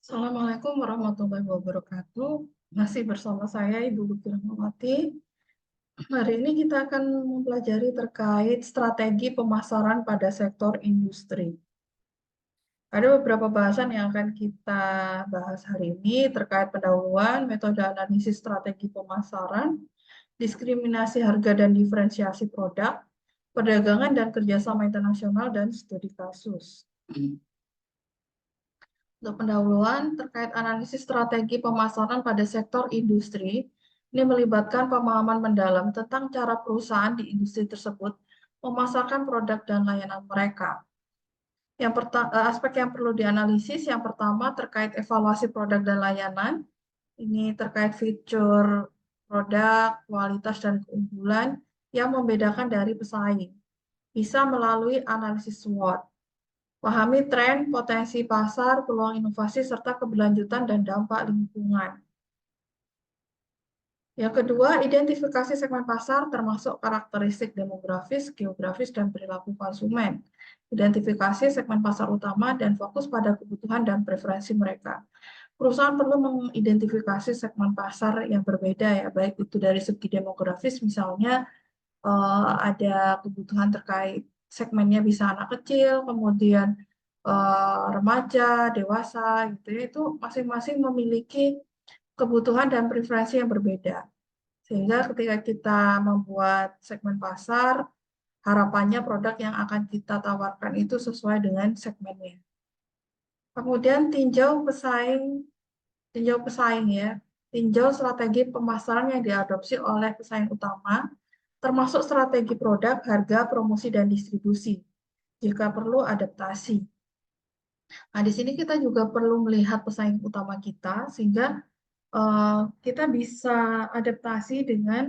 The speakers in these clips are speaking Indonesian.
Assalamualaikum warahmatullahi wabarakatuh. Masih bersama saya Ibu Lutfi Rahmawati. Hari ini kita akan mempelajari terkait strategi pemasaran pada sektor industri. Ada beberapa bahasan yang akan kita bahas hari ini terkait pendahuluan, metode analisis strategi pemasaran, diskriminasi harga dan diferensiasi produk, perdagangan dan kerjasama internasional, dan studi kasus. Untuk pendahuluan terkait analisis strategi pemasaran pada sektor industri, ini melibatkan pemahaman mendalam tentang cara perusahaan di industri tersebut memasarkan produk dan layanan mereka. Aspek yang perlu dianalisis yang pertama terkait evaluasi produk dan layanan. Ini terkait fitur produk, kualitas, dan keunggulan yang membedakan dari pesaing. Bisa melalui analisis SWOT. Pahami tren, potensi pasar, peluang inovasi, serta keberlanjutan dan dampak lingkungan. Yang kedua, identifikasi segmen pasar termasuk karakteristik demografis, geografis, dan perilaku konsumen. Identifikasi segmen pasar utama dan fokus pada kebutuhan dan preferensi mereka. Perusahaan perlu mengidentifikasi segmen pasar yang berbeda ya, baik itu dari segi demografis misalnya ada kebutuhan terkait segmennya bisa anak kecil, kemudian remaja, dewasa, gitu ya, itu masing-masing memiliki kebutuhan dan preferensi yang berbeda. Sehingga ketika kita membuat segmen pasar, harapannya produk yang akan kita tawarkan itu sesuai dengan segmennya. Kemudian tinjau pesaing ya, tinjau strategi pemasaran yang diadopsi oleh pesaing utama, termasuk strategi produk, harga, promosi, dan distribusi. Jika perlu, adaptasi. Nah, di sini kita juga perlu melihat pesaing utama kita, sehingga kita bisa adaptasi dengan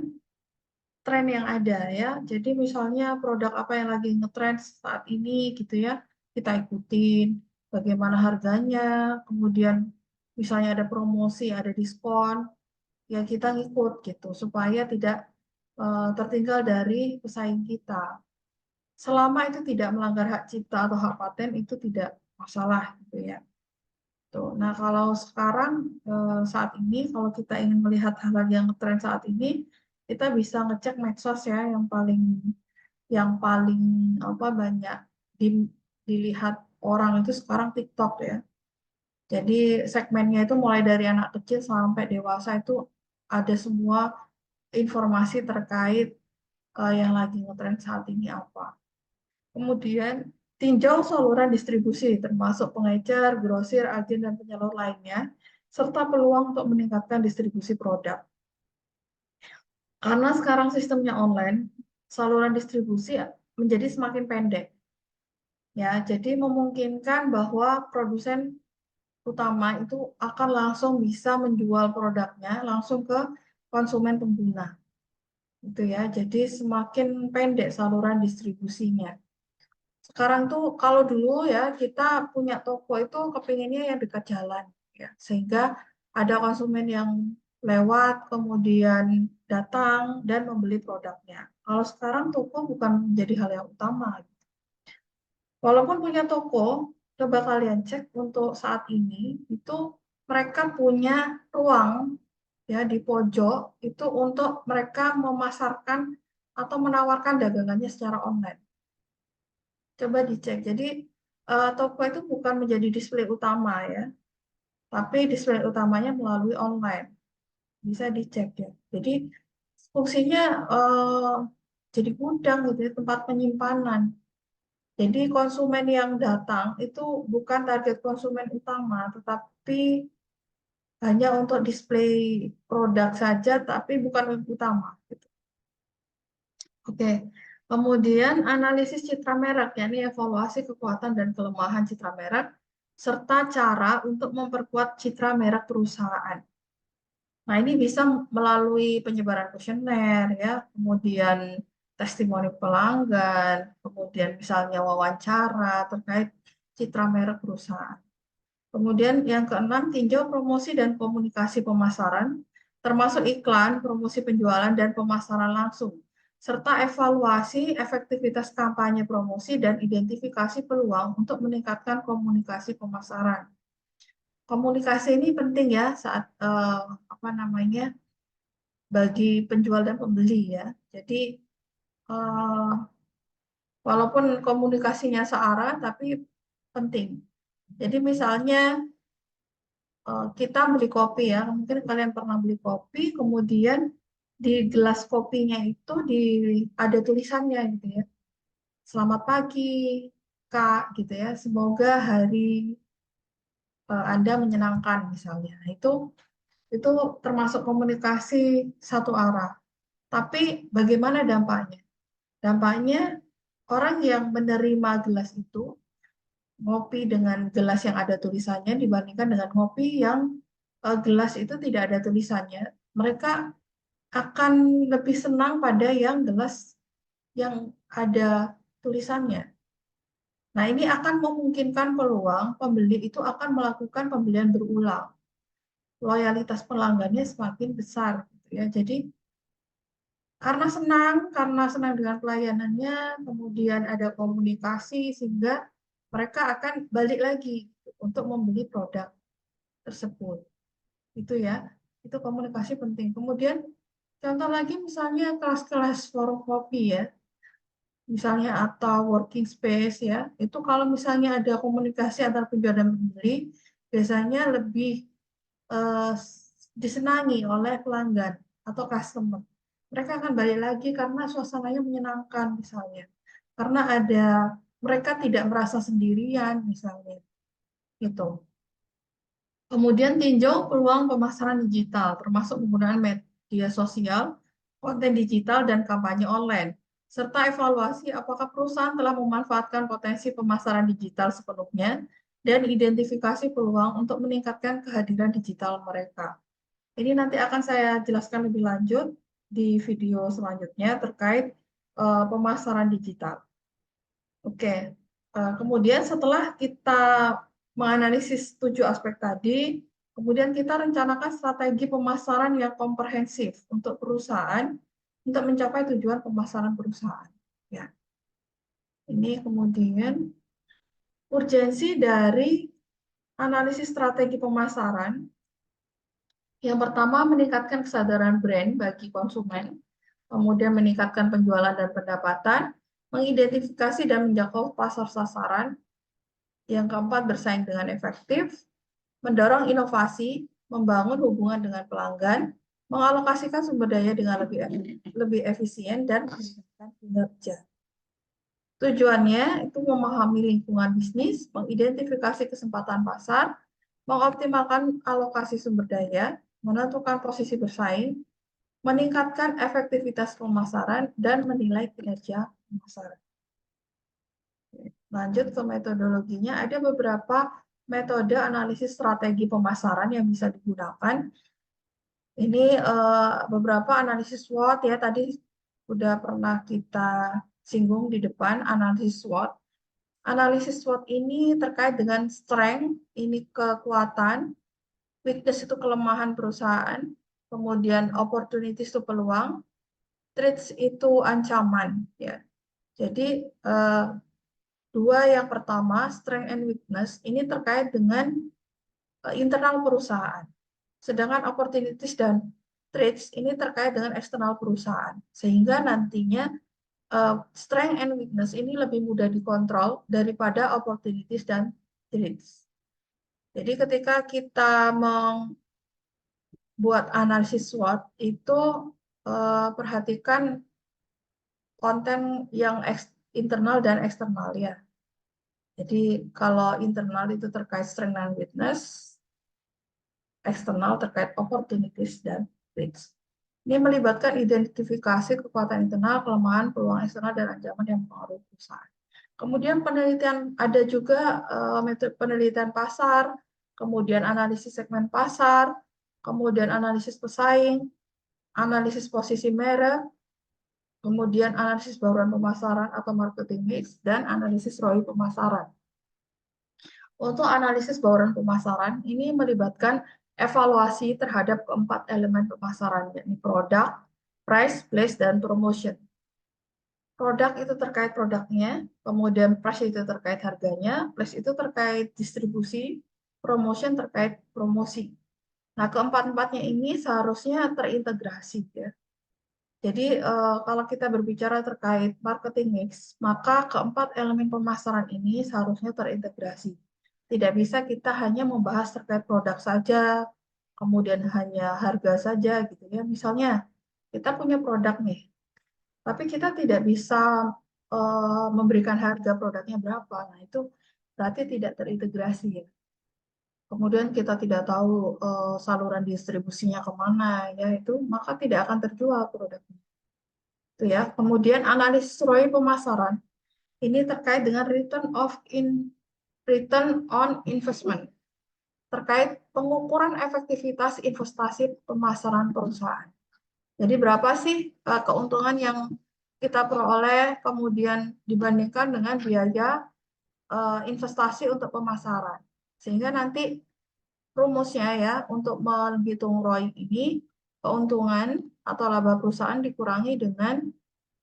tren yang ada ya. Jadi misalnya produk apa yang lagi ngetrend saat ini gitu ya, kita ikutin bagaimana harganya, kemudian misalnya ada promosi, ada diskon, ya kita ngikut gitu supaya tidak tertinggal dari pesaing kita. Selama itu tidak melanggar hak cipta atau hak paten itu tidak masalah gitu ya. Tuh. Nah, kalau sekarang saat ini kalau kita ingin melihat hal yang tren saat ini, kita bisa ngecek medsos ya yang paling apa banyak dilihat orang itu sekarang TikTok ya. Jadi segmennya itu mulai dari anak kecil sampai dewasa itu ada semua informasi terkait yang lagi ngetren saat ini apa. Kemudian tinjau saluran distribusi termasuk pengecer, grosir, agen, dan penyalur lainnya, serta peluang untuk meningkatkan distribusi produk. Karena sekarang sistemnya online, saluran distribusi menjadi semakin pendek. Ya, jadi memungkinkan bahwa produsen utama itu akan langsung bisa menjual produknya langsung ke konsumen pengguna. Itu ya. Jadi semakin pendek saluran distribusinya. Sekarang tuh kalau dulu ya kita punya toko itu kepinginnya yang dekat jalan ya sehingga ada konsumen yang lewat kemudian datang dan membeli produknya. Kalau sekarang toko bukan menjadi hal yang utama. Walaupun punya toko, coba kalian cek untuk saat ini itu mereka punya ruang ya di pojok itu untuk mereka memasarkan atau menawarkan dagangannya secara online. Coba dicek. Jadi toko itu bukan menjadi display utama ya, tapi display utamanya melalui online. Bisa dicek ya. Jadi fungsinya jadi gudang gitu ya, tempat penyimpanan. Jadi konsumen yang datang itu bukan target konsumen utama, tetapi hanya untuk display produk saja, tapi bukan yang utama. Gitu. Oke, kemudian analisis citra merek, yakni evaluasi kekuatan dan kelemahan citra merek, serta cara untuk memperkuat citra merek perusahaan. Nah, ini bisa melalui penyebaran kuesioner, ya, kemudian testimoni pelanggan, kemudian misalnya wawancara terkait citra merek perusahaan. Kemudian yang keenam, tinjau promosi dan komunikasi pemasaran, termasuk iklan, promosi penjualan, dan pemasaran langsung, serta evaluasi efektivitas kampanye promosi dan identifikasi peluang untuk meningkatkan komunikasi pemasaran. komunikasi ini penting ya saat bagi penjual dan pembeli ya. Jadi eh, walaupun komunikasinya searah tapi penting. Jadi misalnya kita beli kopi ya, mungkin kalian pernah beli kopi, kemudian di gelas kopinya itu ada tulisannya gitu ya. Selamat pagi, Kak, gitu ya. Semoga hari Anda menyenangkan misalnya. Nah, itu termasuk komunikasi satu arah. Tapi bagaimana dampaknya? Dampaknya orang yang menerima gelas itu ngopi dengan gelas yang ada tulisannya dibandingkan dengan ngopi yang gelas itu tidak ada tulisannya. Mereka akan lebih senang pada yang gelas yang ada tulisannya. Nah, ini akan memungkinkan peluang pembeli itu akan melakukan pembelian berulang. Loyalitas pelanggannya semakin besar, gitu ya. Jadi karena senang dengan pelayanannya, kemudian ada komunikasi sehingga mereka akan balik lagi untuk membeli produk tersebut. Itu ya, itu komunikasi penting. Kemudian contoh lagi misalnya kelas-kelas forum kopi ya, misalnya atau working space ya, itu kalau misalnya ada komunikasi antara penjual dan pembeli, biasanya lebih eh, disenangi oleh pelanggan atau customer. Mereka akan balik lagi karena suasananya menyenangkan misalnya. Karena mereka tidak merasa sendirian misalnya. Gitu. Kemudian tinjau peluang pemasaran digital, termasuk penggunaan media sosial, konten digital, dan kampanye online, serta evaluasi apakah perusahaan telah memanfaatkan potensi pemasaran digital sepenuhnya dan identifikasi peluang untuk meningkatkan kehadiran digital mereka. Ini nanti akan saya jelaskan lebih lanjut di video selanjutnya terkait pemasaran digital. Oke, kemudian setelah kita menganalisis 7 aspek tadi, kemudian kita rencanakan strategi pemasaran yang komprehensif untuk perusahaan untuk mencapai tujuan pemasaran perusahaan. Ya, ini kemudian urgensi dari analisis strategi pemasaran. Yang pertama, meningkatkan kesadaran brand bagi konsumen, kemudian meningkatkan penjualan dan pendapatan, mengidentifikasi dan menjangkau pasar sasaran. Yang keempat, bersaing dengan efektif, mendorong inovasi, membangun hubungan dengan pelanggan, mengalokasikan sumber daya dengan lebih efisien, dan meningkatkan kinerja. Tujuannya itu memahami lingkungan bisnis, mengidentifikasi kesempatan pasar, mengoptimalkan alokasi sumber daya, menentukan posisi bersaing, meningkatkan efektivitas pemasaran, dan menilai kinerja pemasaran. Lanjut ke metodologinya, ada beberapa metode analisis strategi pemasaran yang bisa digunakan. Ini beberapa analisis SWOT ya, tadi sudah pernah kita singgung di depan, analisis SWOT. Analisis SWOT ini terkait dengan strength, ini kekuatan, weakness itu kelemahan perusahaan, kemudian opportunities itu peluang, threats itu ancaman ya. Jadi dua yang pertama, strength and weakness, ini terkait dengan internal perusahaan. Sedangkan opportunities dan threats ini terkait dengan eksternal perusahaan. Sehingga nantinya strength and weakness ini lebih mudah dikontrol daripada opportunities dan threats. Jadi ketika kita membuat analisis SWOT itu perhatikan konten yang internal dan eksternal ya. Jadi kalau internal itu terkait strength and weakness, eksternal terkait opportunities dan risks. Ini melibatkan identifikasi kekuatan internal, kelemahan, peluang eksternal, dan ancaman yang mempengaruhi perusahaan. Kemudian penelitian, ada juga metode penelitian pasar, kemudian analisis segmen pasar, kemudian analisis pesaing, analisis posisi merek, kemudian analisis bauran pemasaran atau marketing mix, dan analisis ROI pemasaran. Untuk analisis bauran pemasaran, ini melibatkan evaluasi terhadap keempat elemen pemasaran, yakni produk, price, place, dan promotion. Produk itu terkait produknya, kemudian price itu terkait harganya, place itu terkait distribusi, promotion terkait promosi. Nah, keempat-empatnya ini seharusnya terintegrasi ya. Jadi kalau kita berbicara terkait marketing mix, maka keempat elemen pemasaran ini seharusnya terintegrasi. Tidak bisa kita hanya membahas terkait produk saja, kemudian hanya harga saja gitu ya. Misalnya kita punya produk nih, tapi kita tidak bisa memberikan harga produknya berapa. Nah, itu berarti tidak terintegrasi ya. Kemudian kita tidak tahu saluran distribusinya kemana, ya itu maka tidak akan terjual produknya. Itu ya. Kemudian analisis ROI pemasaran ini terkait dengan return on investment terkait pengukuran efektivitas investasi pemasaran perusahaan. Jadi berapa sih keuntungan yang kita peroleh kemudian dibandingkan dengan biaya investasi untuk pemasaran. Sehingga nanti rumusnya ya untuk menghitung ROI ini keuntungan atau laba perusahaan dikurangi dengan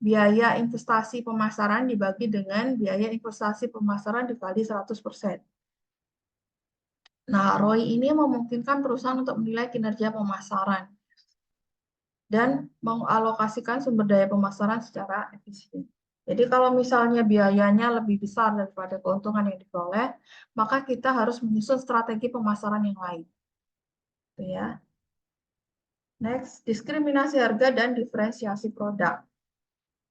biaya investasi pemasaran dibagi dengan biaya investasi pemasaran dikali 100%. Nah, ROI ini memungkinkan perusahaan untuk menilai kinerja pemasaran dan mengalokasikan sumber daya pemasaran secara efisien. Jadi kalau misalnya biayanya lebih besar daripada keuntungan yang diperoleh, maka kita harus menyusun strategi pemasaran yang lain. Itu ya. Next, diskriminasi harga dan diferensiasi produk.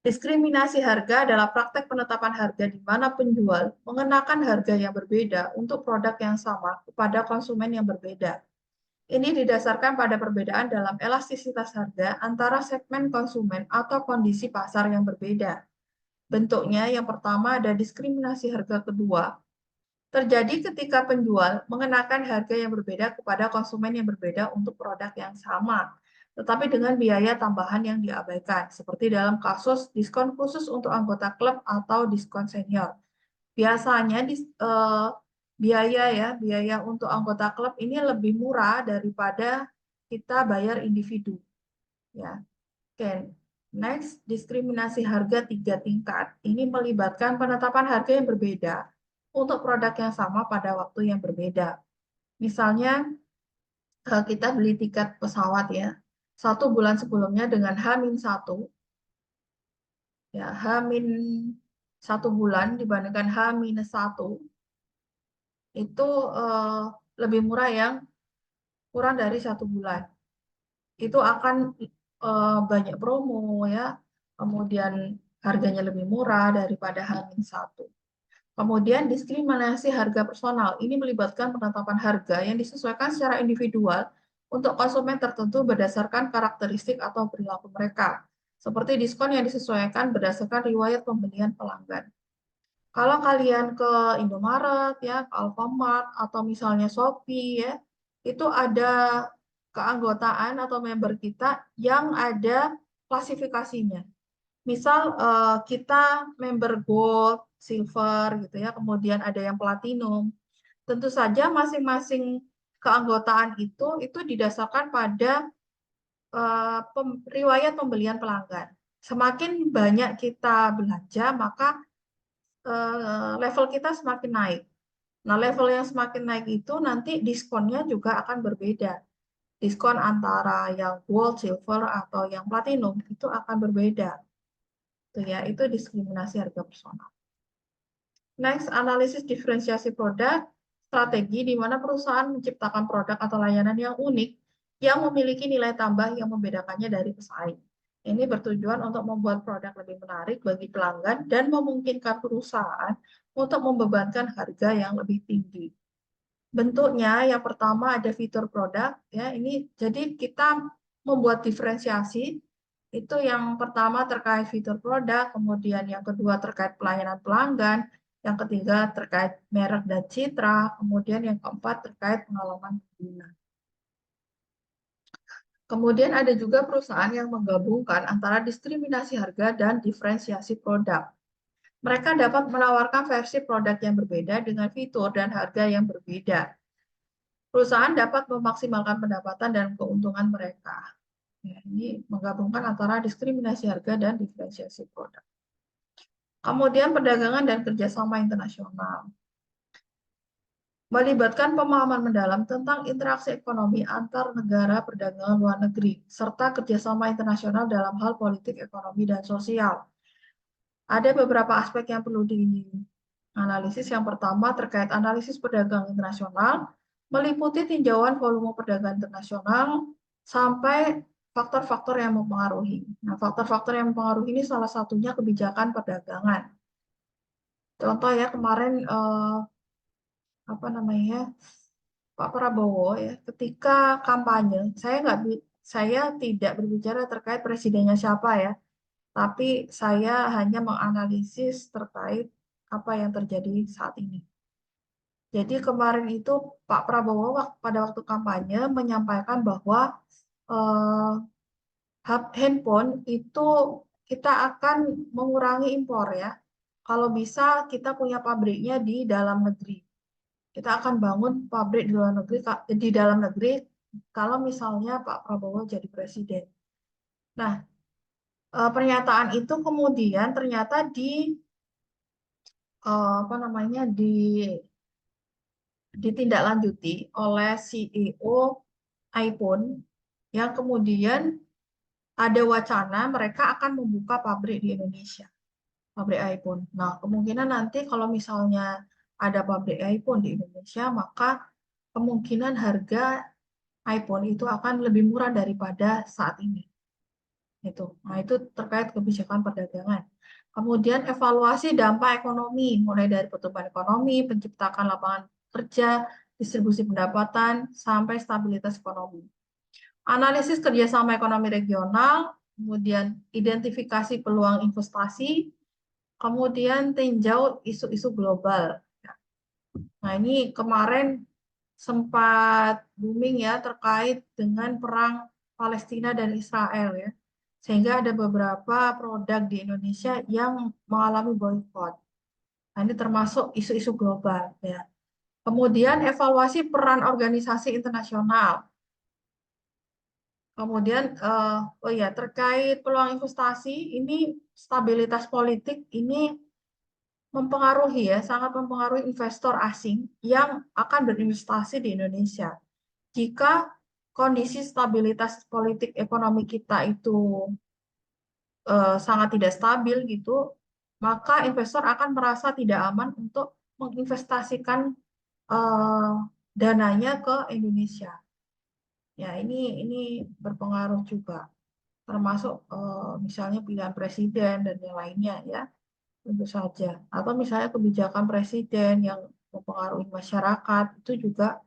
Diskriminasi harga adalah praktek penetapan harga di mana penjual mengenakan harga yang berbeda untuk produk yang sama kepada konsumen yang berbeda. Ini didasarkan pada perbedaan dalam elastisitas harga antara segmen konsumen atau kondisi pasar yang berbeda. Bentuknya yang pertama ada diskriminasi harga kedua. Terjadi ketika penjual mengenakan harga yang berbeda kepada konsumen yang berbeda untuk produk yang sama, tetapi dengan biaya tambahan yang diabaikan, seperti dalam kasus diskon khusus untuk anggota klub atau diskon senior. Biasanya biaya untuk anggota klub ini lebih murah daripada kita bayar individu. Ya, oke. Next, diskriminasi harga 3 tingkat. Ini melibatkan penetapan harga yang berbeda untuk produk yang sama pada waktu yang berbeda. Misalnya, kita beli tiket pesawat ya, 1 bulan sebelumnya dengan H-1, ya, H-1 bulan dibandingkan H-1, itu lebih murah yang kurang dari 1 bulan. Itu akan banyak promo ya, kemudian harganya lebih murah daripada H-1. Kemudian diskriminasi harga personal. Ini melibatkan penetapan harga yang disesuaikan secara individual untuk konsumen tertentu berdasarkan karakteristik atau perilaku mereka. Seperti diskon yang disesuaikan berdasarkan riwayat pembelian pelanggan. Kalau kalian ke Indomaret ya, ke Alfamart atau misalnya Shopee ya, itu ada keanggotaan atau member kita yang ada klasifikasinya. Misal kita member gold, silver gitu ya, kemudian ada yang platinum. Tentu saja masing-masing keanggotaan itu didasarkan pada riwayat pembelian pelanggan. Semakin banyak kita belanja, maka level kita semakin naik. Nah, level yang semakin naik itu nanti diskonnya juga akan berbeda. Diskon antara yang gold, silver, atau yang platinum itu akan berbeda. Itu ya, itu diskriminasi harga personal. Next, analisis diferensiasi produk, strategi di mana perusahaan menciptakan produk atau layanan yang unik yang memiliki nilai tambah yang membedakannya dari pesaing. Ini bertujuan untuk membuat produk lebih menarik bagi pelanggan dan memungkinkan perusahaan untuk membebankan harga yang lebih tinggi. Bentuknya yang pertama ada fitur produk ya, ini jadi kita membuat diferensiasi. Itu yang pertama terkait fitur produk, kemudian yang kedua terkait pelayanan pelanggan, yang ketiga terkait merek dan citra, kemudian yang keempat terkait pengalaman pengguna. Kemudian ada juga perusahaan yang menggabungkan antara diskriminasi harga dan diferensiasi produk. Mereka dapat menawarkan versi produk yang berbeda dengan fitur dan harga yang berbeda. Perusahaan dapat memaksimalkan pendapatan dan keuntungan mereka. Ya, ini menggabungkan antara diskriminasi harga dan diferensiasi produk. Kemudian perdagangan dan kerjasama internasional. melibatkan pemahaman mendalam tentang interaksi ekonomi antar negara perdagangan luar negeri, serta kerjasama internasional dalam hal politik, ekonomi, dan sosial. Ada beberapa aspek yang perlu dianalisis. Yang pertama terkait analisis perdagangan internasional, meliputi tinjauan volume perdagangan internasional sampai faktor-faktor yang mempengaruhi. Nah, faktor-faktor yang mempengaruhi ini salah satunya kebijakan perdagangan. Contoh ya kemarin apa namanya Pak Prabowo ya ketika kampanye, saya tidak berbicara terkait presidennya siapa ya, tapi saya hanya menganalisis terkait apa yang terjadi saat ini. Jadi kemarin itu Pak Prabowo pada waktu kampanye menyampaikan bahwa eh, handphone itu kita akan mengurangi impor ya. Kalau bisa kita punya pabriknya di dalam negeri. Kita akan bangun pabrik di dalam negeri kalau misalnya Pak Prabowo jadi presiden. Nah, pernyataan itu kemudian ternyata apa namanya ditindaklanjuti oleh CEO iPhone yang kemudian ada wacana mereka akan membuka pabrik di Indonesia, pabrik iPhone. Nah, kemungkinan nanti kalau misalnya ada pabrik iPhone di Indonesia, maka kemungkinan harga iPhone itu akan lebih murah daripada saat ini. Nah, itu terkait kebijakan perdagangan. Kemudian evaluasi dampak ekonomi, mulai dari pertumbuhan ekonomi, penciptaan lapangan kerja, distribusi pendapatan, sampai stabilitas ekonomi. Analisis kerjasama ekonomi regional, kemudian identifikasi peluang investasi, kemudian tinjau isu-isu global. Nah, ini kemarin sempat booming ya terkait dengan perang Palestina dan Israel ya. Sehingga ada beberapa produk di Indonesia yang mengalami boykot. Nah, ini termasuk isu-isu global ya. Kemudian evaluasi peran organisasi internasional. Kemudian oh ya terkait peluang investasi ini stabilitas politik ini mempengaruhi ya, sangat mempengaruhi investor asing yang akan berinvestasi di Indonesia. Jika kondisi stabilitas politik ekonomi kita itu sangat tidak stabil gitu, maka investor akan merasa tidak aman untuk menginvestasikan eh, dananya ke Indonesia. Ya, ini berpengaruh juga, termasuk misalnya pilihan presiden dan yang lainnya ya, tentu saja. Atau misalnya kebijakan presiden yang mempengaruhi masyarakat itu juga,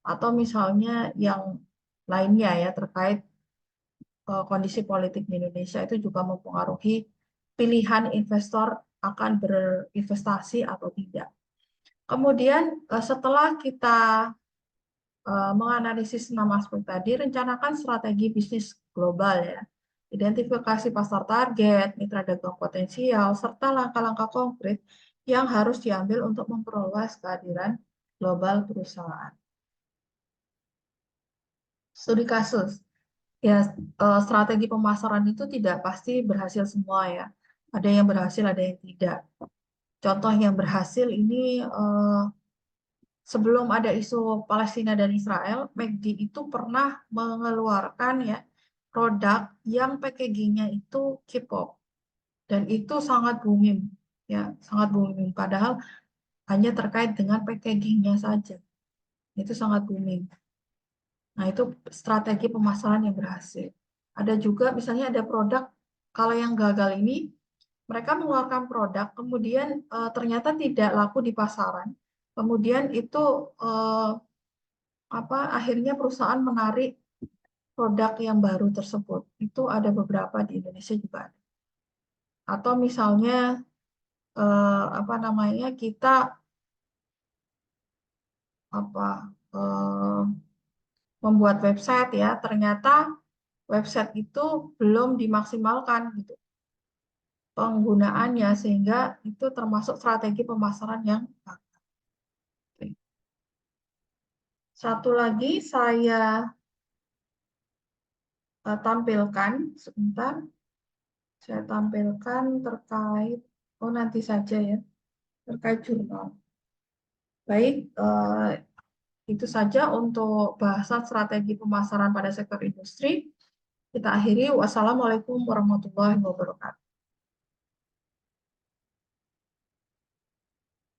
atau misalnya yang lainnya ya terkait kondisi politik di Indonesia itu juga mempengaruhi pilihan investor akan berinvestasi atau tidak. Kemudian setelah kita menganalisis 6 aspek tadi, rencanakan strategi bisnis global ya. Identifikasi pasar target, mitra dagang potensial, serta langkah-langkah konkret yang harus diambil untuk memperluas kehadiran global perusahaan. Studi kasus. Ya, strategi pemasaran itu tidak pasti berhasil semua ya. Ada yang berhasil, ada yang tidak. Contoh yang berhasil ini sebelum ada isu Palestina dan Israel, McD itu pernah mengeluarkan ya produk yang packagingnya itu K-pop dan itu sangat booming ya, sangat booming. Padahal hanya terkait dengan packagingnya saja, itu sangat booming. Nah, itu strategi pemasaran yang berhasil. Ada juga misalnya ada produk, kalau yang gagal ini, mereka mengeluarkan produk, kemudian ternyata tidak laku di pasaran. Kemudian itu akhirnya perusahaan menarik produk yang baru tersebut. Itu ada beberapa di Indonesia juga ada. Atau misalnya kita apa eh, membuat website ya, ternyata website itu belum dimaksimalkan gitu penggunaannya sehingga itu termasuk strategi pemasaran yang gagal. Satu lagi saya tampilkan sebentar, saya tampilkan terkait nanti saja ya terkait jurnal. Baik, itu saja untuk bahasan strategi pemasaran pada sektor industri. Kita akhiri. Wassalamualaikum warahmatullahi wabarakatuh.